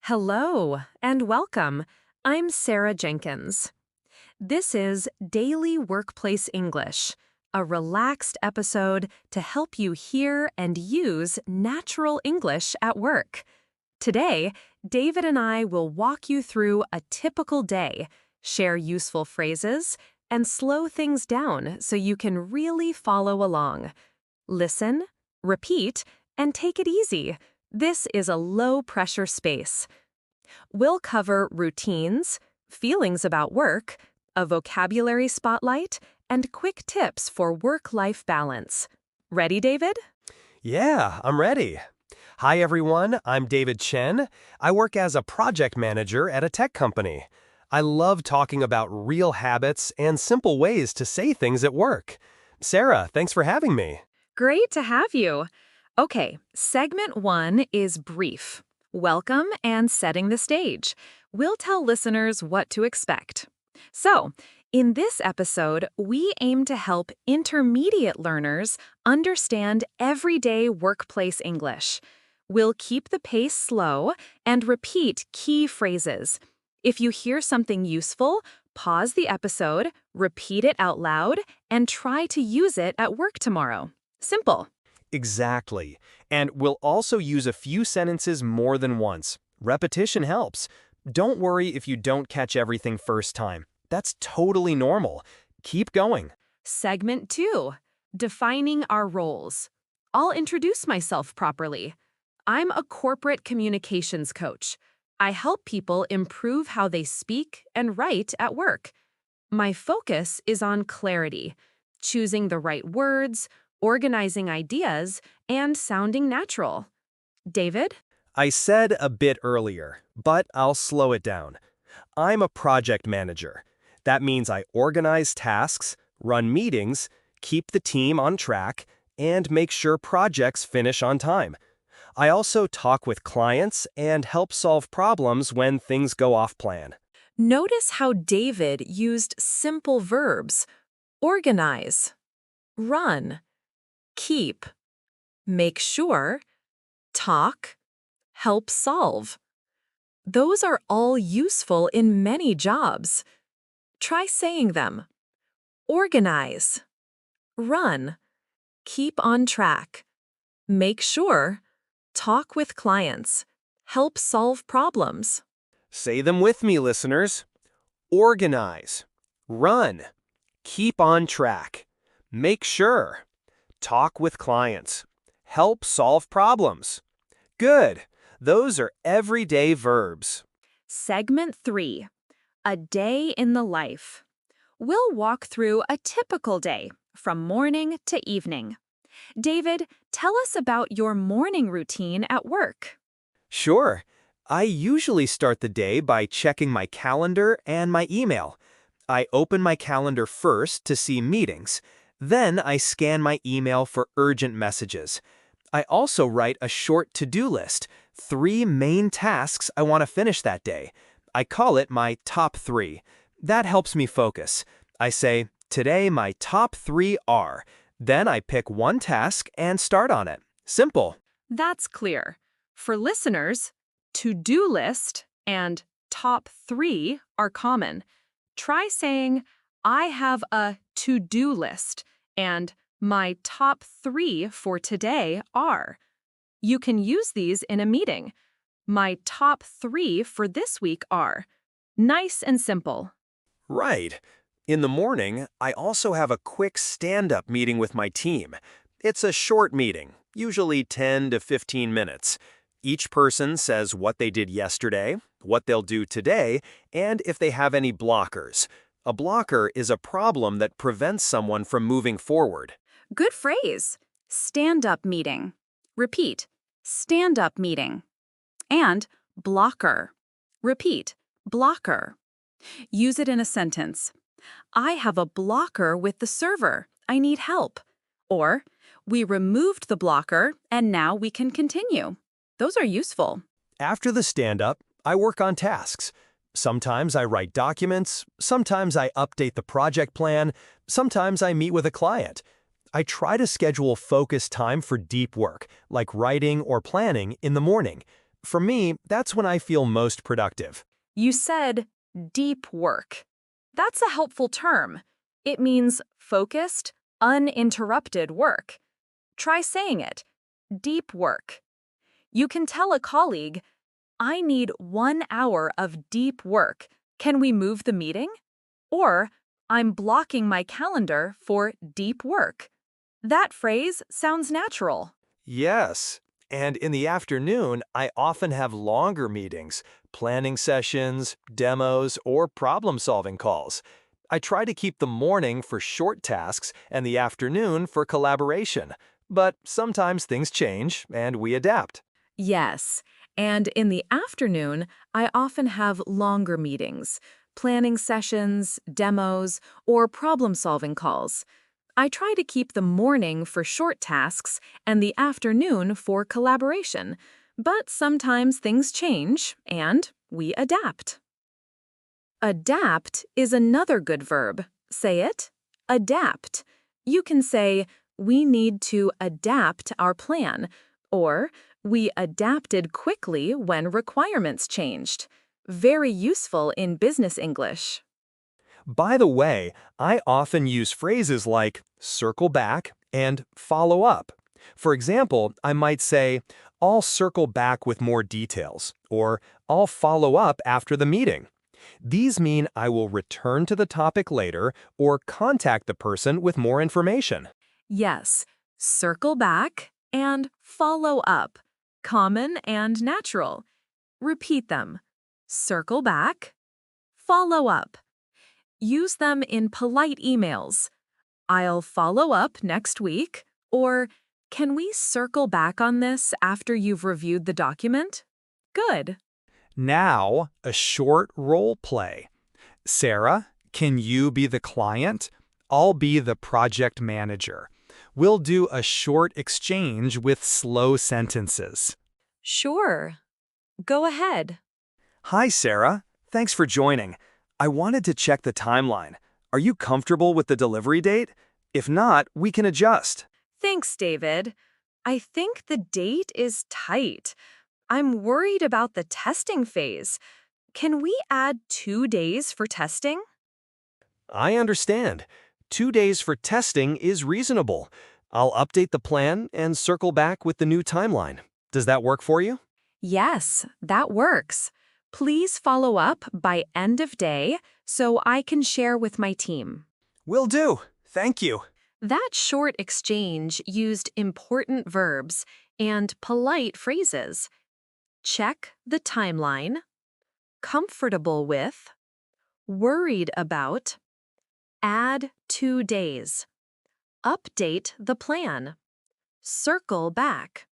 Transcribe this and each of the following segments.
Hello and welcome. I'm Sarah Jenkins. This is Daily Workplace English, a relaxed episode to help you hear and use natural English at work. Today, David and I will walk you through a typical day, share useful phrases, and slow things down so you can really follow along. Listen, repeat, and take it easy. This is a low-pressure space. We'll cover routines, feelings about work, a vocabulary spotlight, and quick tips for work-life balance. Ready, David? Yeah, I'm ready. Hi everyone, I'm David Chen. I work as a project manager at a tech company. I love talking about real habits and simple ways to say things at work. Sarah, thanks for having me. Great to have you. Okay, segment 1 is brief. Welcome and setting the stage. We'll tell listeners what to expect. So, in this episode, we aim to help intermediate learners understand everyday workplace English. We'll keep the pace slow and repeat key phrases. If you hear something useful, pause the episode, repeat it out loud, and try to use it at work tomorrow. Simple. Exactly. And we'll also use a few sentences more than once. Repetition helps. Don't worry if you don't catch everything first time. That's totally normal. Keep going. Segment 2. Defining our roles. I'll introduce myself properly. I'm a corporate communications coach. I help people improve how they speak and write at work. My focus is on clarity, choosing the right words, organizing ideas, and sounding natural. David? I said a bit earlier, but I'll slow it down. I'm a project manager. That means I organize tasks, run meetings, keep the team on track, and make sure projects finish on time. I also talk with clients and help solve problems when things go off plan. Notice how David used simple verbs. Organize, run, keep, make sure, talk, help solve. Those are all useful in many jobs. Try saying them. Organize, run, keep on track, make sure, talk with clients, help solve problems. Say them with me, listeners. Organize, run, keep on track, make sure, talk with clients, help solve problems. Good. Those are everyday verbs. Segment 3. A day in the life. We'll walk through a typical day, from morning to evening. David, tell us about your morning routine at work. Sure. I usually start the day by checking my calendar and my email. I open my calendar first to see meetings. Then I scan my email for urgent messages. I also write a short to-do list, 3 main tasks I want to finish that day. I call it my top 3. That helps me focus. I say, today my top 3 are. Then I pick one task and start on it. Simple. That's clear. For listeners, to-do list and top 3 are common. Try saying, I have a to-do list, and my top 3 for today are. You can use these in a meeting. My top 3 for this week are. Nice and simple. Right. In the morning, I also have a quick stand-up meeting with my team. It's a short meeting, usually 10 to 15 minutes. Each person says what they did yesterday, what they'll do today, and if they have any blockers. A blocker is a problem that prevents someone from moving forward. Good phrase. Stand-up meeting. Repeat. Stand-up meeting. And blocker. Repeat. Blocker. Use it in a sentence. I have a blocker with the server. I need help. Or, we removed the blocker and now we can continue. Those are useful. After the stand-up, I work on tasks. Sometimes I write documents, sometimes I update the project plan, sometimes I meet with a client. I try to schedule focused time for deep work, like writing or planning, in the morning. For me, that's when I feel most productive. You said deep work. That's a helpful term. It means focused, uninterrupted work. Try saying it. Deep work. You can tell a colleague, I need 1 hour of deep work. Can we move the meeting? Or, I'm blocking my calendar for deep work. That phrase sounds natural. Yes. And in the afternoon, I often have longer meetings, planning sessions, demos, or problem-solving calls. I try to keep the morning for short tasks and the afternoon for collaboration. But sometimes things change, and we adapt. Yes, and in the afternoon, I often have longer meetings, planning sessions, demos, or problem-solving calls. I try to keep the morning for short tasks and the afternoon for collaboration, but sometimes things change and we adapt. Adapt is another good verb. Say it. Adapt. You can say, we need to adapt our plan, or we adapted quickly when requirements changed. Very useful in business English. By the way, I often use phrases like circle back and follow up. For example, I might say, I'll circle back with more details, or I'll follow up after the meeting. These mean I will return to the topic later or contact the person with more information. Yes, circle back and follow up. Common and natural. Repeat them. Circle back, follow up. Use them in polite emails. I'll follow up next week, or can we circle back on this after you've reviewed the document? Good. Now, a short role play. Sarah, can you be the client? I'll be the project manager. We'll do a short exchange with slow sentences. Sure. Go ahead. Hi, Sarah. Thanks for joining. I wanted to check the timeline. Are you comfortable with the delivery date? If not, we can adjust. Thanks, David. I think the date is tight. I'm worried about the testing phase. Can we add 2 days for testing? I understand. 2 days for testing is reasonable. I'll update the plan and circle back with the new timeline. Does that work for you? Yes, that works. Please follow up by end of day so I can share with my team. Will do. Thank you. That short exchange used important verbs and polite phrases. Check the timeline, comfortable with, worried about, add 2 days, update the plan, circle back,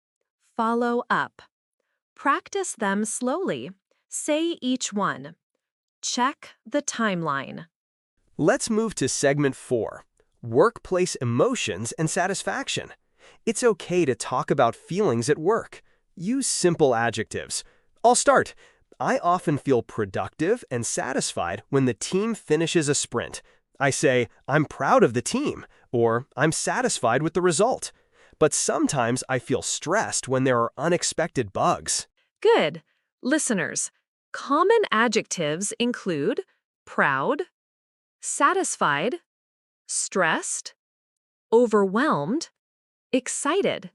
follow up. Practice them slowly. Say each one. Check the timeline. Let's move to segment 4, workplace emotions and satisfaction. It's okay to talk about feelings at work. Use simple adjectives. I'll start. I often feel productive and satisfied when the team finishes a sprint. I say, I'm proud of the team, or I'm satisfied with the result. But sometimes I feel stressed when there are unexpected bugs. Good. Listeners, common adjectives include proud, satisfied, stressed, overwhelmed, excited,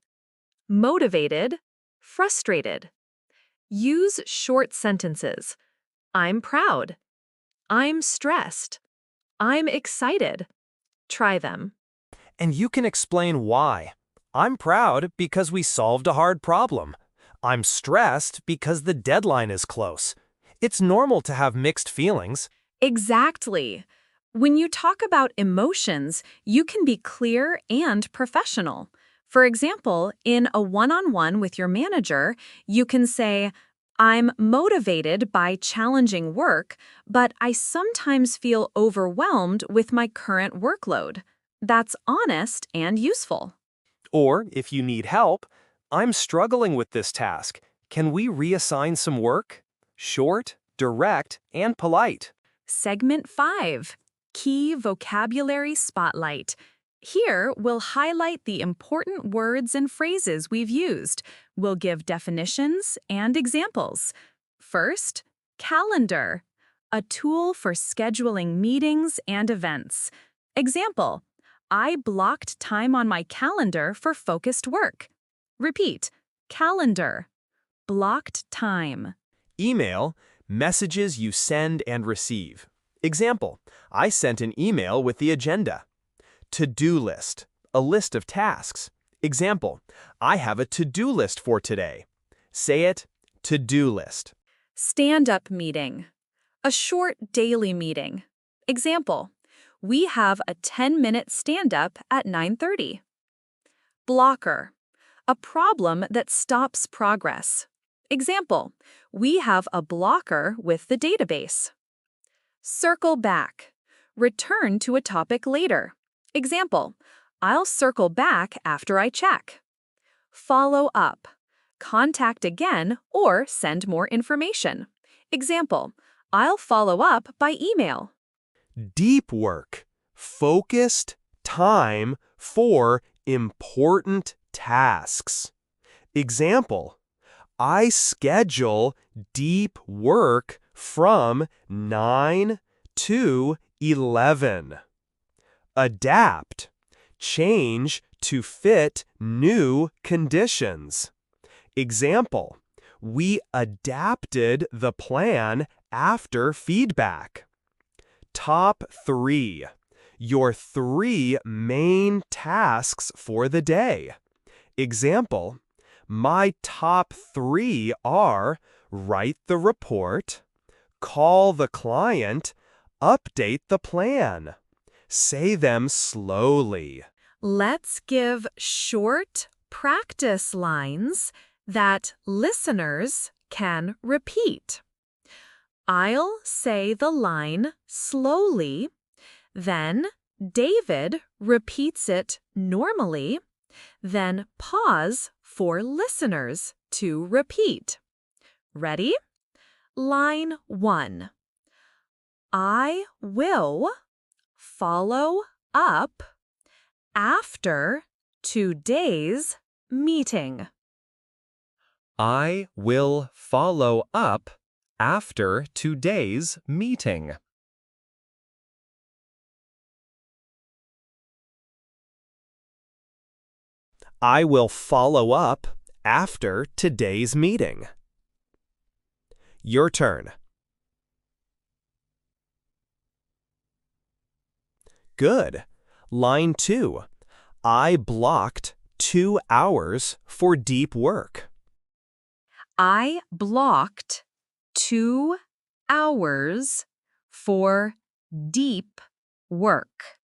motivated, frustrated. Use short sentences. I'm proud. I'm stressed. I'm excited. Try them. And you can explain why. I'm proud because we solved a hard problem. I'm stressed because the deadline is close. It's normal to have mixed feelings. Exactly. When you talk about emotions, you can be clear and professional. For example, in a one-on-one with your manager, you can say, I'm motivated by challenging work, but I sometimes feel overwhelmed with my current workload. That's honest and useful. Or, if you need help, I'm struggling with this task. Can we reassign some work? Short, direct, and polite. Segment 5. Key Vocabulary Spotlight. Here, we'll highlight the important words and phrases we've used. We'll give definitions and examples. First, calendar, a tool for scheduling meetings and events. Example, I blocked time on my calendar for focused work. Repeat, calendar, blocked time. Email, messages you send and receive. Example, I sent an email with the agenda. To-do list, a list of tasks. Example, I have a to-do list for today. Say it, to-do list. Stand-up meeting, a short daily meeting. Example, we have a 10-minute stand-up at 9:30. Blocker, a problem that stops progress. Example, we have a blocker with the database. Circle back, return to a topic later. Example, I'll circle back after I check. Follow up, contact again or send more information. Example, I'll follow up by email. Deep work, focused time for important tasks. Example, I schedule deep work from 9 to 11. Adapt, change to fit new conditions. Example, we adapted the plan after feedback. Top 3, your 3 main tasks for the day. Example, my top 3 are write the report, call the client, update the plan. Say them slowly. Let's give short practice lines that listeners can repeat. I'll say the line slowly, then David repeats it normally, then pause for listeners to repeat. Ready? Line 1. I will follow up after today's meeting. I will follow up after today's meeting. I will follow up after today's meeting. Your turn. Good. Line 2. I blocked 2 hours for deep work. I blocked 2 hours for deep work.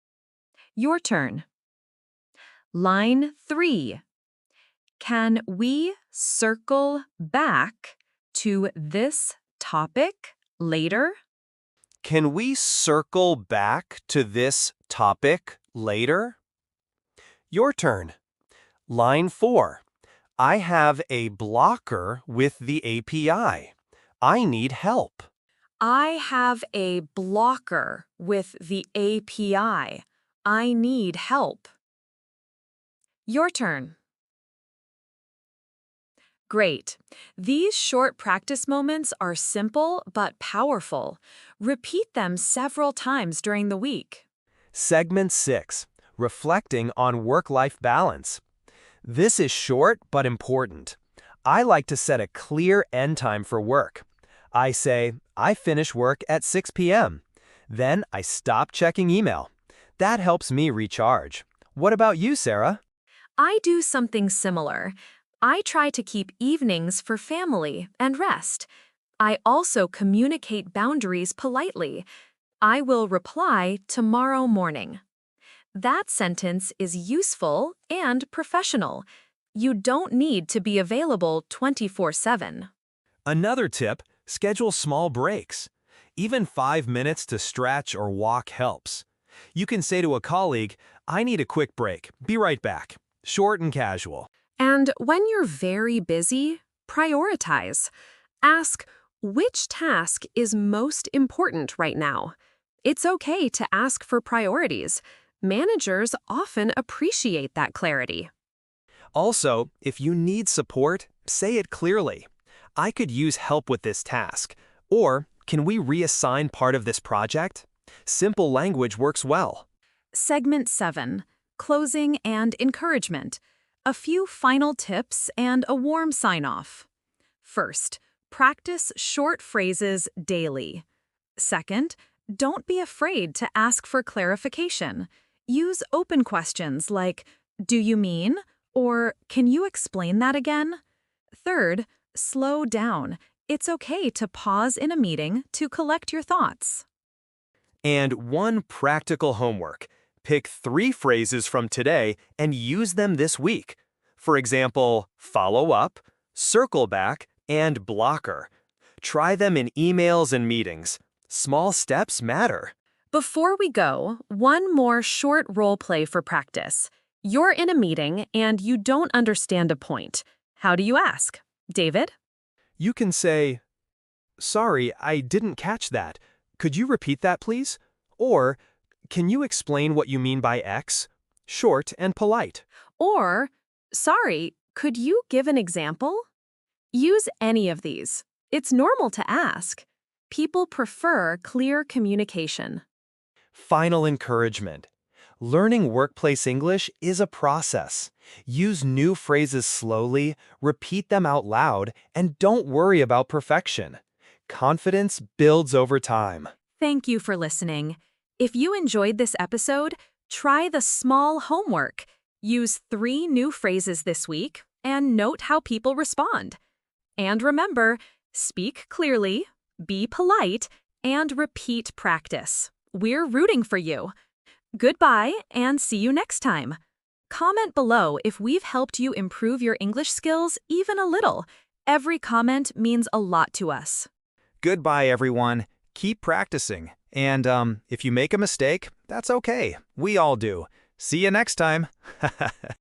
Your turn. Line 3. Can we circle back to this topic later? Can we circle back to this topic later? Your turn. Line 4. I have a blocker with the API. I need help. I have a blocker with the API. I need help. Your turn. Great. These short practice moments are simple but powerful. Repeat them several times during the week. Segment 6. Reflecting on work-life balance. This is short but important. I like to set a clear end time for work. I say, I finish work at 6 p.m. Then I stop checking email. That helps me recharge. What about you, Sarah? I do something similar. I try to keep evenings for family and rest. I also communicate boundaries politely. I will reply tomorrow morning. That sentence is useful and professional. You don't need to be available 24/7. Another tip, schedule small breaks. Even 5 minutes to stretch or walk helps. You can say to a colleague, I need a quick break. Be right back. Short and casual. And when you're very busy, prioritize. Ask, which task is most important right now? It's okay to ask for priorities. Managers often appreciate that clarity. Also, if you need support, say it clearly. I could use help with this task. Or, can we reassign part of this project? Simple language works well. Segment 7. Closing and encouragement. A few final tips and a warm sign-off. First, practice short phrases daily. Second, don't be afraid to ask for clarification. Use open questions like, "Do you mean?" or "Can you explain that again?" Third, slow down. It's okay to pause in a meeting to collect your thoughts. And one practical homework. Pick 3 phrases from today and use them this week. For example, follow up, circle back, and blocker. Try them in emails and meetings. Small steps matter. Before we go, one more short role play for practice. You're in a meeting and you don't understand a point. How do you ask? David? You can say, "Sorry, I didn't catch that. Could you repeat that, please?" Or, "Can you explain what you mean by X?" Short and polite. Or, "Sorry, could you give an example?" Use any of these. It's normal to ask. People prefer clear communication. Final encouragement. Learning workplace English is a process. Use new phrases slowly, repeat them out loud, and don't worry about perfection. Confidence builds over time. Thank you for listening. If you enjoyed this episode, try the small homework. Use 3 new phrases this week and note how people respond. And remember, speak clearly, be polite, and repeat practice. We're rooting for you. Goodbye and see you next time. Comment below if we've helped you improve your English skills even a little. Every comment means a lot to us. Goodbye, everyone. Keep practicing. And if you make a mistake, that's okay. We all do. See you next time.